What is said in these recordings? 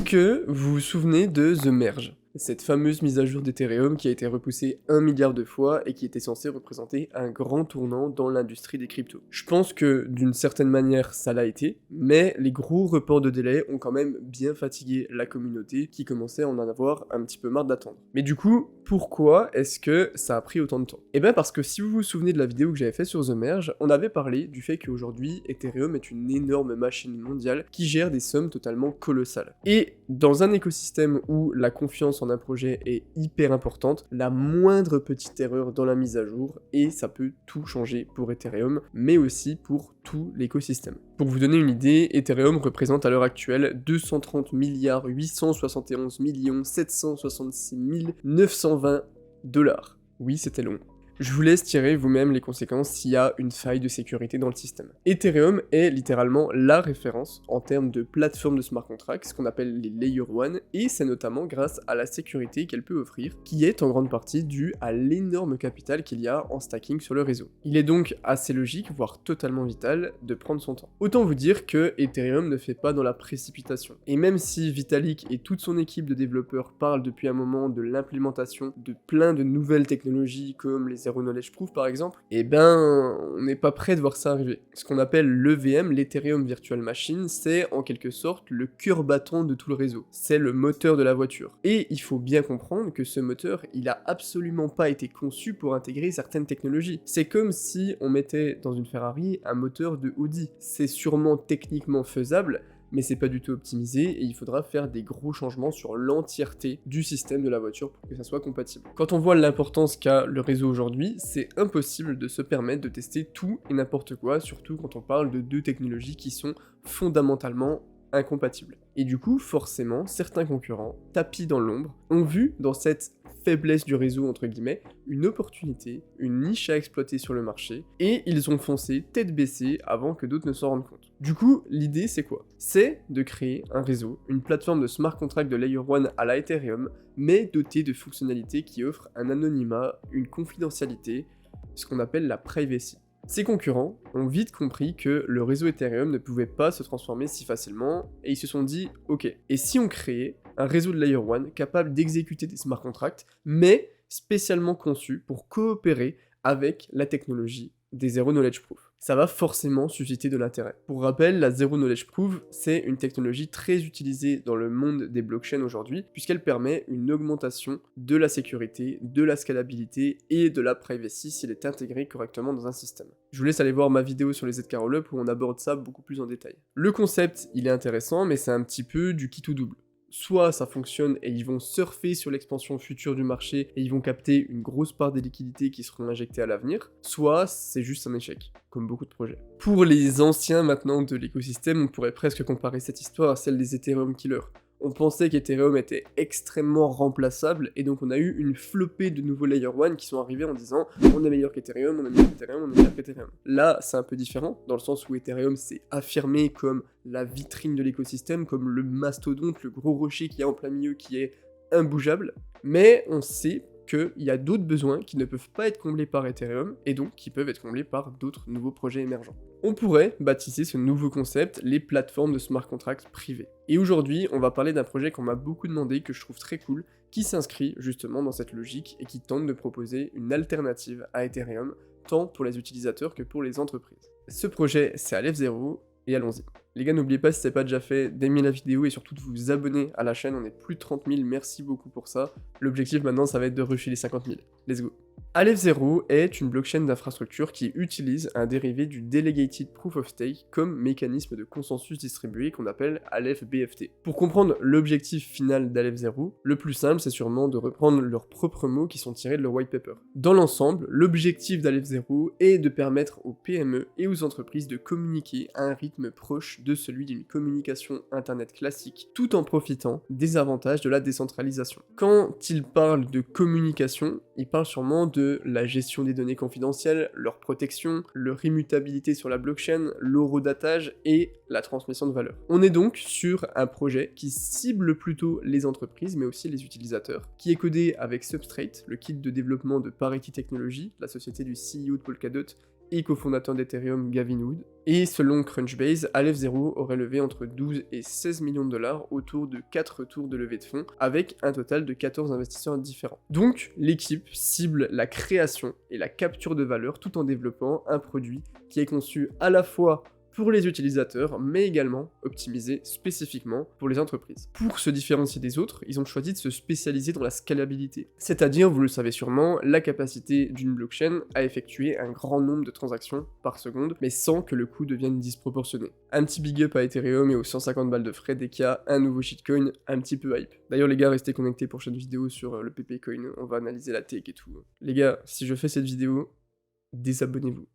que vous vous souvenez de The Merge, cette fameuse mise à jour d'Ethereum qui a été repoussée 1 milliard de fois et qui était censée représenter un grand tournant dans l'industrie des cryptos. Je pense que d'une certaine manière ça l'a été, mais les gros reports de délai ont quand même bien fatigué la communauté qui commençait à en avoir un petit peu marre d'attendre. Mais du coup, pourquoi est-ce que ça a pris autant de temps? Eh bien parce que si vous vous souvenez de la vidéo que j'avais faite sur The Merge, on avait parlé du fait qu'aujourd'hui Ethereum est une énorme machine mondiale qui gère des sommes totalement colossales. Et dans un écosystème où la confiance en un projet est hyper importante, la moindre petite erreur dans la mise à jour, et ça peut tout changer pour Ethereum, mais aussi pour tout l'écosystème. Pour vous donner une idée, Ethereum représente à l'heure actuelle 230 milliards 871 millions 766 920 dollars. Oui, c'était long. Je vous laisse tirer vous-même les conséquences s'il y a une faille de sécurité dans le système. Ethereum est littéralement la référence en termes de plateforme de smart contracts, ce qu'on appelle les Layer 1, et c'est notamment grâce à la sécurité qu'elle peut offrir, qui est en grande partie due à l'énorme capital qu'il y a en stacking sur le réseau. Il est donc assez logique, voire totalement vital, de prendre son temps. Autant vous dire que Ethereum ne fait pas dans la précipitation. Et même si Vitalik et toute son équipe de développeurs parlent depuis un moment de l'implémentation de plein de nouvelles technologies comme les Zero Knowledge Proof par exemple, eh ben on n'est pas prêt de voir ça arriver. Ce qu'on appelle l'EVM, l'Ethereum Virtual Machine, c'est en quelque sorte le cœur battant de tout le réseau. C'est le moteur de la voiture. Et il faut bien comprendre que ce moteur, il a absolument pas été conçu pour intégrer certaines technologies. C'est comme si on mettait dans une Ferrari un moteur de Audi. C'est sûrement techniquement faisable, mais c'est pas du tout optimisé et il faudra faire des gros changements sur l'entièreté du système de la voiture pour que ça soit compatible. Quand on voit l'importance qu'a le réseau aujourd'hui, c'est impossible de se permettre de tester tout et n'importe quoi, surtout quand on parle de deux technologies qui sont fondamentalement incompatibles. Et du coup, forcément, certains concurrents, tapis dans l'ombre, ont vu dans cette faiblesse du réseau, entre guillemets, une opportunité, une niche à exploiter sur le marché, et ils ont foncé tête baissée avant que d'autres ne s'en rendent compte. Du coup, l'idée c'est quoi? C'est de créer un réseau, une plateforme de smart contract de Layer 1 à la Ethereum, mais dotée de fonctionnalités qui offrent un anonymat, une confidentialité, ce qu'on appelle la privacy. Ses concurrents ont vite compris que le réseau Ethereum ne pouvait pas se transformer si facilement, et ils se sont dit « Ok, et si on créait un réseau de Layer 1 capable d'exécuter des smart contracts, mais spécialement conçu pour coopérer avec la technologie des Zero Knowledge Proof ?» Ça va forcément susciter de l'intérêt. Pour rappel, la Zero Knowledge Proof, c'est une technologie très utilisée dans le monde des blockchains aujourd'hui, puisqu'elle permet une augmentation de la sécurité, de la scalabilité et de la privacy s'il est intégré correctement dans un système. Je vous laisse aller voir ma vidéo sur les ZK-Rollup où on aborde ça beaucoup plus en détail. Le concept, il est intéressant, mais c'est un petit peu du qui tout double. Soit ça fonctionne et ils vont surfer sur l'expansion future du marché et ils vont capter une grosse part des liquidités qui seront injectées à l'avenir, soit c'est juste un échec, comme beaucoup de projets. Pour les anciens maintenant de l'écosystème, on pourrait presque comparer cette histoire à celle des Ethereum Killers. On pensait qu'Ethereum était extrêmement remplaçable, et donc on a eu une flopée de nouveaux Layer 1 qui sont arrivés en disant « on est meilleur qu'Ethereum, on est meilleur qu'Ethereum, on est meilleur qu'Ethereum ». Là, c'est un peu différent, dans le sens où Ethereum s'est affirmé comme la vitrine de l'écosystème, comme le mastodonte, le gros rocher qui est en plein milieu, qui est imbougeable, mais on sait qu'il y a d'autres besoins qui ne peuvent pas être comblés par Ethereum, et donc qui peuvent être comblés par d'autres nouveaux projets émergents. On pourrait baptiser ce nouveau concept les plateformes de smart contracts privées. Et aujourd'hui, on va parler d'un projet qu'on m'a beaucoup demandé, que je trouve très cool, qui s'inscrit justement dans cette logique et qui tente de proposer une alternative à Ethereum, tant pour les utilisateurs que pour les entreprises. Ce projet, c'est Aleph0, et allons-y. Les gars, n'oubliez pas, si ce n'est pas déjà fait, d'aimer la vidéo et surtout de vous abonner à la chaîne, on est plus de 30 000, merci beaucoup pour ça. L'objectif maintenant, ça va être de rusher les 50 000. Let's go. Aleph0 est une blockchain d'infrastructure qui utilise un dérivé du Delegated Proof of Stake comme mécanisme de consensus distribué qu'on appelle Aleph-BFT. Pour comprendre l'objectif final d'Aleph0, le plus simple c'est sûrement de reprendre leurs propres mots qui sont tirés de leur white paper. Dans l'ensemble, l'objectif d'Aleph0 est de permettre aux PME et aux entreprises de communiquer à un rythme proche de celui d'une communication internet classique, tout en profitant des avantages de la décentralisation. Quand il parle de communication, il parle sûrement de la gestion des données confidentielles, leur protection, leur immutabilité sur la blockchain, l'horodatage et la transmission de valeur. On est donc sur un projet qui cible plutôt les entreprises mais aussi les utilisateurs, qui est codé avec Substrate, le kit de développement de Parity Technologies, la société du CEO de Polkadot et cofondateur d'Ethereum Gavin Wood. Et selon Crunchbase, Aleph Zero aurait levé entre 12 et 16 millions de dollars autour de 4 tours de levée de fonds, avec un total de 14 investisseurs différents. Donc, l'équipe cible la création et la capture de valeur tout en développant un produit qui est conçu à la fois pour les utilisateurs, mais également optimisé spécifiquement pour les entreprises. Pour se différencier des autres, ils ont choisi de se spécialiser dans la scalabilité, c'est-à-dire, vous le savez sûrement, la capacité d'une blockchain à effectuer un grand nombre de transactions par seconde, mais sans que le coût devienne disproportionné. Un petit big up à Ethereum et aux 150 balles de frais dès qu'il y a un nouveau shitcoin un petit peu hype. D'ailleurs les gars, restez connectés pour prochaine vidéo sur le PP Coin, on va analyser la tech et tout. Les gars, si je fais cette vidéo, désabonnez-vous,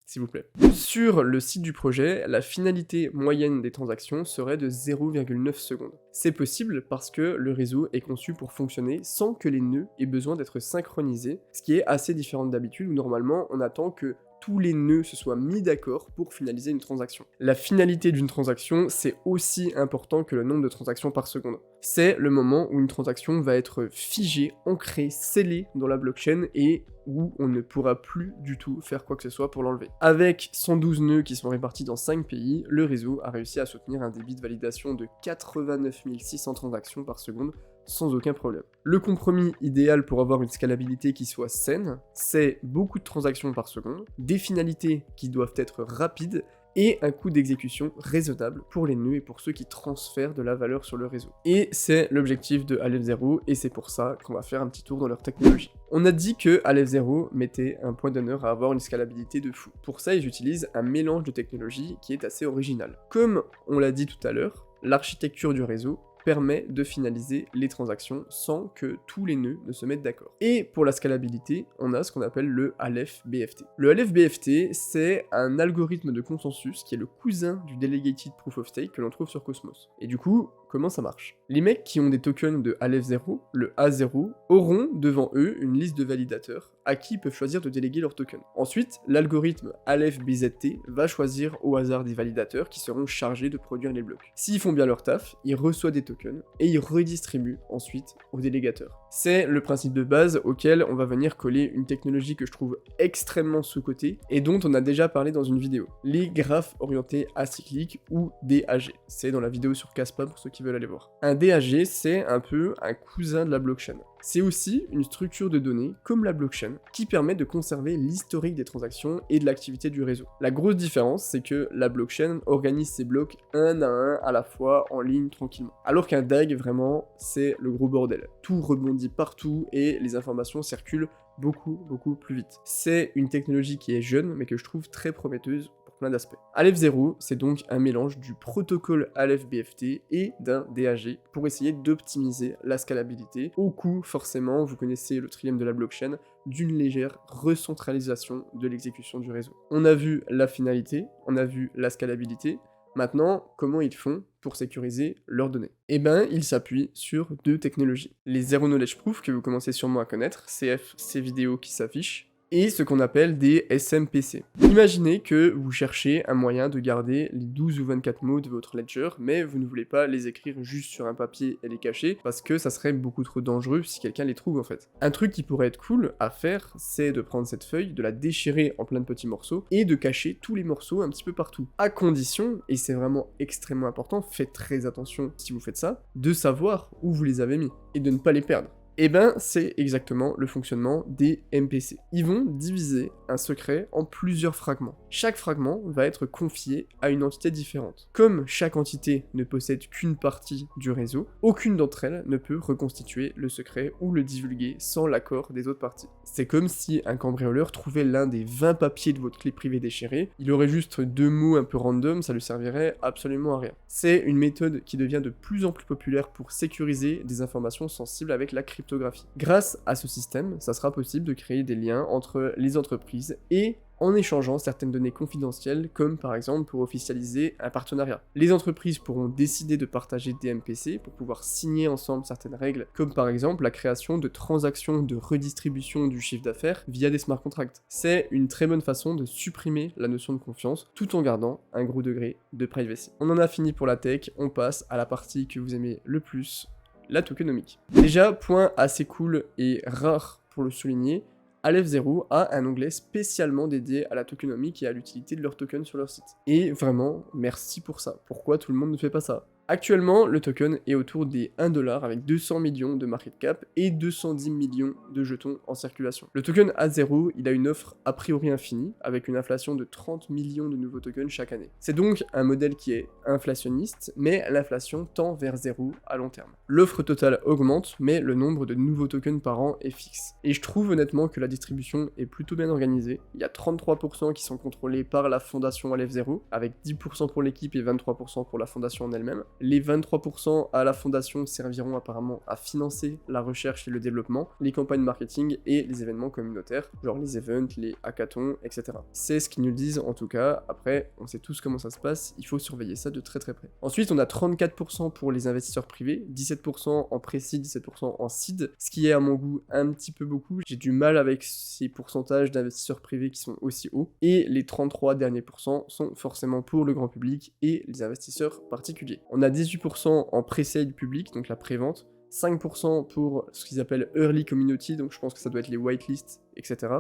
s'il vous plaît. Sur le site du projet, la finalité moyenne des transactions serait de 0,9 secondes. C'est possible parce que le réseau est conçu pour fonctionner sans que les nœuds aient besoin d'être synchronisés, ce qui est assez différent d'habitude où normalement on attend que tous les nœuds se soient mis d'accord pour finaliser une transaction. La finalité d'une transaction, c'est aussi important que le nombre de transactions par seconde. C'est le moment où une transaction va être figée, ancrée, scellée dans la blockchain et où on ne pourra plus du tout faire quoi que ce soit pour l'enlever. Avec 112 nœuds qui sont répartis dans 5 pays, le réseau a réussi à soutenir un débit de validation de 89 600 transactions par seconde, sans aucun problème. Le compromis idéal pour avoir une scalabilité qui soit saine, c'est beaucoup de transactions par seconde, des finalités qui doivent être rapides, et un coût d'exécution raisonnable pour les nœuds et pour ceux qui transfèrent de la valeur sur le réseau. Et c'est l'objectif de Aleph Zero, et c'est pour ça qu'on va faire un petit tour dans leur technologie. On a dit que Aleph Zero mettait un point d'honneur à avoir une scalabilité de fou. Pour ça, ils utilisent un mélange de technologies qui est assez original. Comme on l'a dit tout à l'heure, l'architecture du réseau permet de finaliser les transactions sans que tous les nœuds ne se mettent d'accord. Et pour la scalabilité, on a ce qu'on appelle le Aleph BFT. Le Aleph BFT, c'est un algorithme de consensus qui est le cousin du Delegated Proof of Stake que l'on trouve sur Cosmos. Et du coup, comment ça marche? Les mecs qui ont des tokens de Aleph Zero, le A0, auront devant eux une liste de validateurs à qui ils peuvent choisir de déléguer leurs tokens. Ensuite, l'algorithme Aleph BZT va choisir au hasard des validateurs qui seront chargés de produire les blocs. S'ils font bien leur taf, ils reçoivent des tokens et ils redistribuent ensuite aux délégateurs. C'est le principe de base auquel on va venir coller une technologie que je trouve extrêmement sous-cotée et dont on a déjà parlé dans une vidéo. Les graphes orientés acycliques ou DAG. C'est dans la vidéo sur Caspa pour ceux qui veulent aller voir. Un DAG, c'est un peu un cousin de la blockchain. C'est aussi une structure de données, comme la blockchain, qui permet de conserver l'historique des transactions et de l'activité du réseau. La grosse différence, c'est que la blockchain organise ses blocs un à un à la fois, en ligne, tranquillement. Alors qu'un DAG, vraiment, c'est le gros bordel. Tout rebondit partout et les informations circulent beaucoup plus vite. C'est une technologie qui est jeune, mais que je trouve très prometteuse plein d'aspects. Aleph Zero, c'est donc un mélange du protocole Aleph BFT et d'un DAG pour essayer d'optimiser la scalabilité, au coût, forcément, vous connaissez le trilemme de la blockchain, d'une légère recentralisation de l'exécution du réseau. On a vu la finalité, on a vu la scalabilité, maintenant, comment ils font pour sécuriser leurs données? Eh ben, ils s'appuient sur deux technologies. Les Zero Knowledge Proof, que vous commencez sûrement à connaître, CF, ces vidéos qui s'affichent, et ce qu'on appelle des SMPC. Imaginez que vous cherchez un moyen de garder les 12 ou 24 mots de votre ledger, mais vous ne voulez pas les écrire juste sur un papier et les cacher, parce que ça serait beaucoup trop dangereux si quelqu'un les trouve en fait. Un truc qui pourrait être cool à faire, c'est de prendre cette feuille, de la déchirer en plein de petits morceaux, et de cacher tous les morceaux un petit peu partout. À condition, et c'est vraiment extrêmement important, faites très attention si vous faites ça, de savoir où vous les avez mis, et de ne pas les perdre. Eh ben, c'est exactement le fonctionnement des MPC. Ils vont diviser un secret en plusieurs fragments. Chaque fragment va être confié à une entité différente. Comme chaque entité ne possède qu'une partie du réseau, aucune d'entre elles ne peut reconstituer le secret ou le divulguer sans l'accord des autres parties. C'est comme si un cambrioleur trouvait l'un des 20 papiers de votre clé privée déchirée, il aurait juste 2 mots un peu random, ça lui servirait absolument à rien. C'est une méthode qui devient de plus en plus populaire pour sécuriser des informations sensibles avec la cryptographie. Grâce à ce système, ça sera possible de créer des liens entre les entreprises et en échangeant certaines données confidentielles, comme par exemple pour officialiser un partenariat. Les entreprises pourront décider de partager des MPC pour pouvoir signer ensemble certaines règles, comme par exemple la création de transactions de redistribution du chiffre d'affaires via des smart contracts. C'est une très bonne façon de supprimer la notion de confiance, tout en gardant un gros degré de privacy. On en a fini pour la tech, on passe à la partie que vous aimez le plus, la tokenomique. Déjà, point assez cool et rare pour le souligner, Aleph Zero a un onglet spécialement dédié à la tokenomics et à l'utilité de leur token sur leur site. Et vraiment, merci pour ça. Pourquoi tout le monde ne fait pas ça? Actuellement, le token est autour des 1$ avec 200 millions de market cap et 210 millions de jetons en circulation. Le token A0, il a une offre a priori infinie, avec une inflation de 30 millions de nouveaux tokens chaque année. C'est donc un modèle qui est inflationniste, mais l'inflation tend vers zéro à long terme. L'offre totale augmente, mais le nombre de nouveaux tokens par an est fixe. Et je trouve honnêtement que la distribution est plutôt bien organisée. Il y a 33% qui sont contrôlés par la fondation Aleph Zero, avec 10% pour l'équipe et 23% pour la fondation en elle-même. Les 23% à la fondation serviront apparemment à financer la recherche et le développement, les campagnes marketing et les événements communautaires, genre les events, les hackathons, etc. C'est ce qu'ils nous disent en tout cas. Après, on sait tous comment ça se passe, il faut surveiller ça de très près. Ensuite, on a 34% pour les investisseurs privés, 17% en pré-seed, 17% en seed, ce qui est à mon goût un petit peu beaucoup. J'ai du mal avec ces pourcentages d'investisseurs privés qui sont aussi hauts. Et les 33 derniers pourcents sont forcément pour le grand public et les investisseurs particuliers. On a 18% en pre-sale public, donc la prévente, 5% pour ce qu'ils appellent early community, donc je pense que ça doit être les whitelists, etc.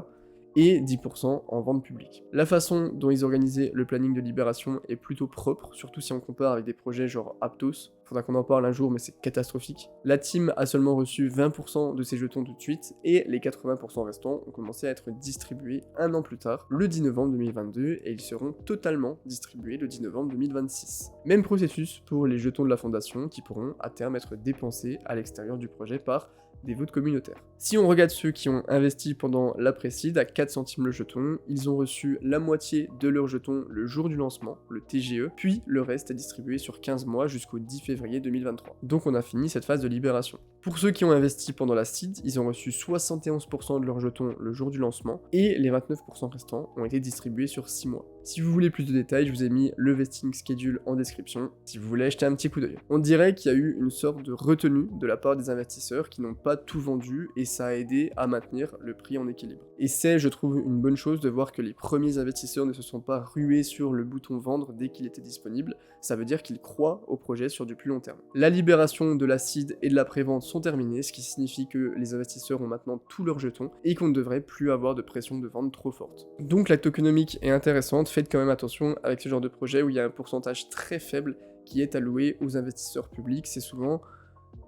Et 10% en vente publique. La façon dont ils organisaient le planning de libération est plutôt propre, surtout si on compare avec des projets genre Aptos. Faudra qu'on en parle un jour, mais c'est catastrophique. La team a seulement reçu 20% de ses jetons tout de suite, et les 80% restants ont commencé à être distribués un an plus tard, le 10 novembre 2022, et ils seront totalement distribués le 10 novembre 2026. Même processus pour les jetons de la fondation, qui pourront à terme être dépensés à l'extérieur du projet par des votes communautaires. Si on regarde ceux qui ont investi pendant la pré-seed à 4 centimes le jeton, ils ont reçu la moitié de leur jeton le jour du lancement, le TGE, puis le reste est distribué sur 15 mois jusqu'au 10 février 2023. Donc on a fini cette phase de libération. Pour ceux qui ont investi pendant la seed, ils ont reçu 71% de leurs jetons le jour du lancement, et les 29% restants ont été distribués sur 6 mois. Si vous voulez plus de détails, je vous ai mis le vesting schedule en description, si vous voulez jeter un petit coup d'œil. On dirait qu'il y a eu une sorte de retenue de la part des investisseurs qui n'ont pas tout vendu, et ça a aidé à maintenir le prix en équilibre. Et c'est, je trouve, une bonne chose de voir que les premiers investisseurs ne se sont pas rués sur le bouton vendre dès qu'il était disponible, ça veut dire qu'ils croient au projet sur du plus long terme. La libération de la seed et de la prévente sont terminées, ce qui signifie que les investisseurs ont maintenant tous leurs jetons et qu'on ne devrait plus avoir de pression de vente trop forte. Donc la tokenomics est intéressante, faites quand même attention avec ce genre de projet où il y a un pourcentage très faible qui est alloué aux investisseurs publics, c'est souvent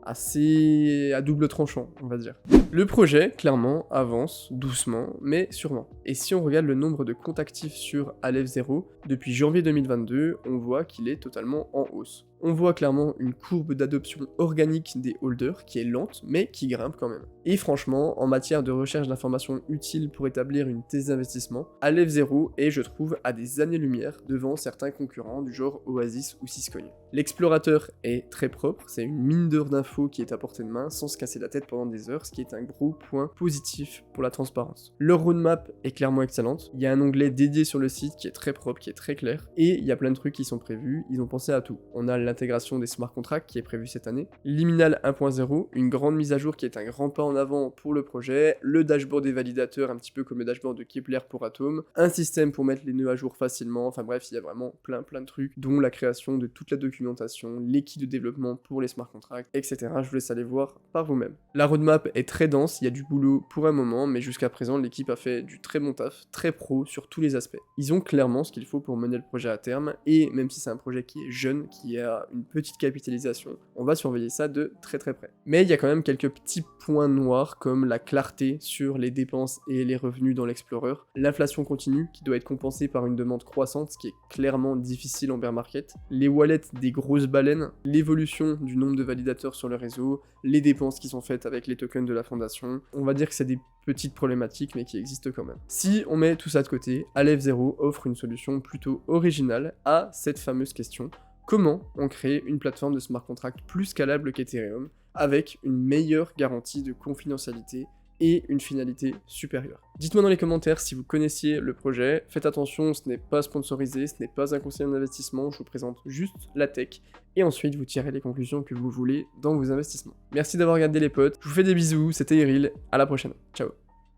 assez à double tranchant, on va dire. Le projet, clairement, avance doucement, mais sûrement. Et si on regarde le nombre de comptes actifs sur Aleph Zero, depuis janvier 2022, on voit qu'il est totalement en hausse. On voit clairement une courbe d'adoption organique des holders qui est lente, mais qui grimpe quand même. Et franchement, en matière de recherche d'informations utiles pour établir une thèse d'investissement, Aleph Zero est, je trouve, à des années-lumière devant certains concurrents du genre Oasis ou Syscoin. L'explorateur est très propre, c'est une mine d'or d'infos qui est à portée de main sans se casser la tête pendant des heures, ce qui est un gros point positif pour la transparence. Leur roadmap est clairement excellente, il y a un onglet dédié sur le site qui est très propre, qui est très clair, et il y a plein de trucs qui sont prévus, ils ont pensé à tout. On a l'intégration des smart contracts qui est prévue cette année, Liminal 1.0, une grande mise à jour qui est un grand pas en avant pour le projet, le dashboard des validateurs, un petit peu comme le dashboard de Kepler pour Atom, un système pour mettre les nœuds à jour facilement, enfin bref, il y a vraiment plein de trucs, dont la création de toute la documentation, l'équipe de développement pour les smart contracts, etc. Je vous laisse aller voir par vous-même. La roadmap est très dense, il y a du boulot pour un moment, mais jusqu'à présent, l'équipe a fait du très bon taf, très pro sur tous les aspects. Ils ont clairement ce qu'il faut pour mener le projet à terme, et même si c'est un projet qui est jeune, qui a une petite capitalisation, on va surveiller ça de très près. Mais il y a quand même quelques petits points noirs, comme la clarté sur les dépenses et les revenus dans l'Explorer, l'inflation continue, qui doit être compensée par une demande croissante, ce qui est clairement difficile en bear market, les wallets des grosses baleines, l'évolution du nombre de validateurs sur le réseau, les dépenses qui sont faites avec les tokens de la fondation. On va dire que c'est des petites problématiques, mais qui existent quand même. Si on met tout ça de côté, Aleph Zero offre une solution plutôt originale à cette fameuse question: comment on crée une plateforme de smart contract plus scalable qu'Ethereum, avec une meilleure garantie de confidentialité et une finalité supérieure. Dites-moi dans les commentaires si vous connaissiez le projet, faites attention, ce n'est pas sponsorisé, ce n'est pas un conseil d'investissement, je vous présente juste la tech, et ensuite vous tirez les conclusions que vous voulez dans vos investissements. Merci d'avoir regardé les potes, je vous fais des bisous, c'était Eril, à la prochaine, ciao.